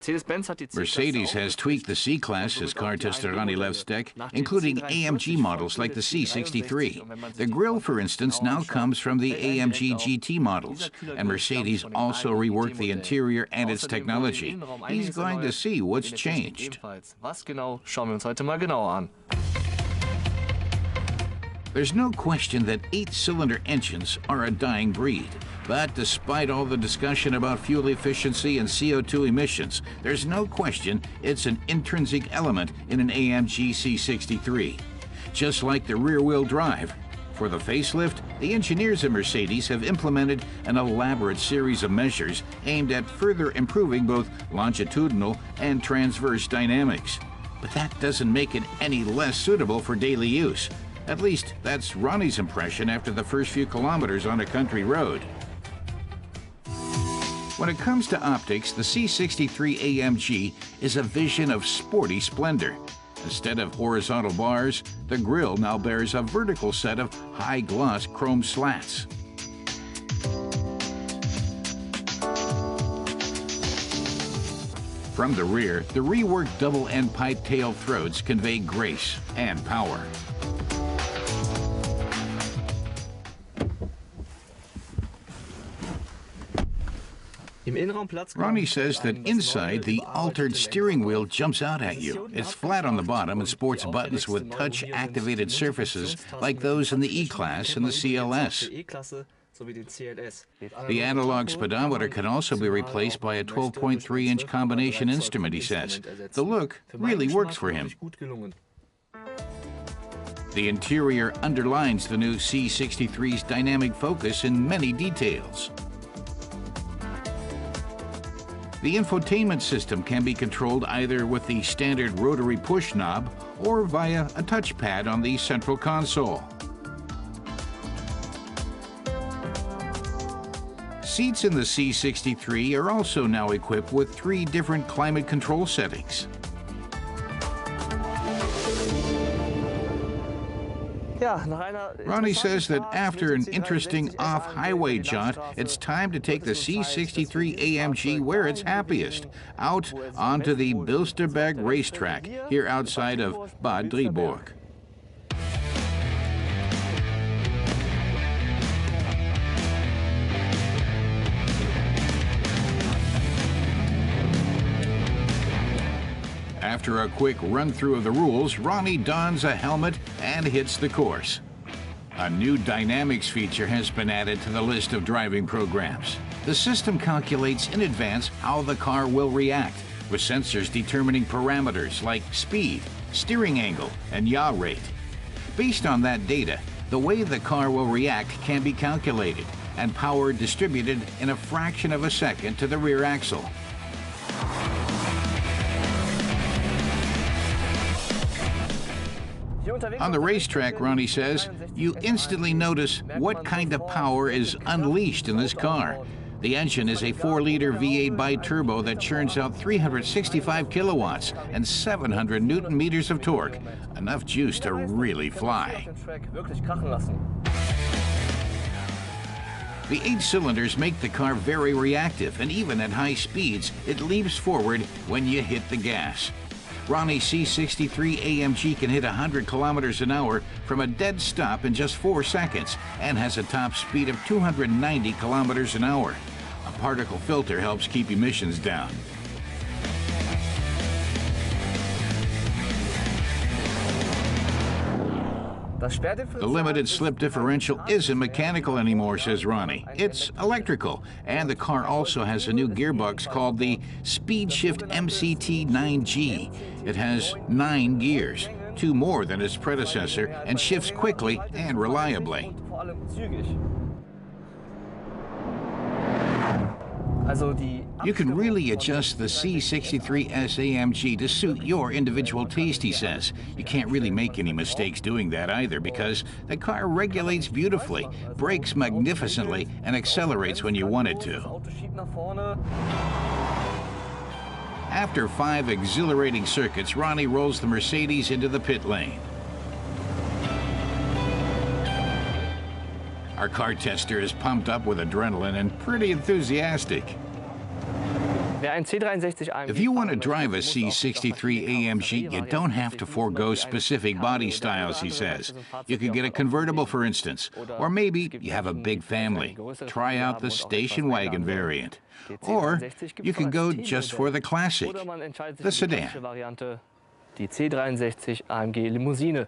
Mercedes has tweaked the C-Class, as car tester Ronnie Levstek, including AMG models like the C63. The grille, for instance, now comes from the AMG GT models, and Mercedes also reworked the interior and its technology. He's going to see what's changed. There's no question that 8-cylinder engines are a dying breed. But despite all the discussion about fuel efficiency and CO2 emissions, there's no question it's an intrinsic element in an AMG C63. Just like the rear-wheel drive. For the facelift, the engineers at Mercedes have implemented an elaborate series of measures aimed at further improving both longitudinal and transverse dynamics. But that doesn't make it any less suitable for daily use. At least, that's Ronnie's impression after the first few kilometers on a country road. When it comes to optics, the C63 AMG is a vision of sporty splendor. Instead of horizontal bars, the grille now bears a vertical set of high-gloss chrome slats. From the rear, the reworked double-end pipe tail throats convey grace and power. Ronnie says that inside, the altered steering wheel jumps out at you. It's flat on the bottom and sports buttons with touch-activated surfaces like those in the E-Class and the CLS. The analog speedometer can also be replaced by a 12.3-inch combination instrument, he says. The look really works for him. The interior underlines the new C63's dynamic focus in many details. The infotainment system can be controlled either with the standard rotary push knob or via a touchpad on the central console. Seats in the C63 are also now equipped with 3 different climate control settings. Ronnie says that after an interesting off-highway jaunt, it's time to take the C63 AMG where it's happiest, out onto the Bilsterberg racetrack here outside of Bad Driburg. After a quick run-through of the rules, Ronnie dons a helmet and hits the course. A new dynamics feature has been added to the list of driving programs. The system calculates in advance how the car will react, with sensors determining parameters like speed, steering angle, and yaw rate. Based on that data, the way the car will react can be calculated, and power distributed in a fraction of a second to the rear axle. On the racetrack, Ronnie says, you instantly notice what kind of power is unleashed in this car. The engine is a 4-liter V8 bi-turbo that churns out 365 kilowatts and 700 newton-meters of torque, enough juice to really fly. The 8 cylinders make the car very reactive, and even at high speeds, it leaps forward when you hit the gas. Ronnie's C63 AMG can hit 100 kilometers an hour from a dead stop in just 4 seconds and has a top speed of 290 kilometers an hour. A particle filter helps keep emissions down. The limited slip differential isn't mechanical anymore, says Ronnie. It's electrical, and the car also has a new gearbox called the Speedshift MCT9G. It has 9 gears, 2 more than its predecessor, and shifts quickly and reliably. You can really adjust the C63S AMG to suit your individual taste, he says. You can't really make any mistakes doing that either because the car regulates beautifully, brakes magnificently, and accelerates when you want it to. After 5 exhilarating circuits, Ronnie rolls the Mercedes into the pit lane. Our car tester is pumped up with adrenaline and pretty enthusiastic. If you want to drive a C63 AMG, you don't have to forego specific body styles, he says. You could get a convertible, for instance. Or maybe you have a big family. Try out the station wagon variant. Or you could go just for the classic, the sedan. Die C63 AMG Limousine.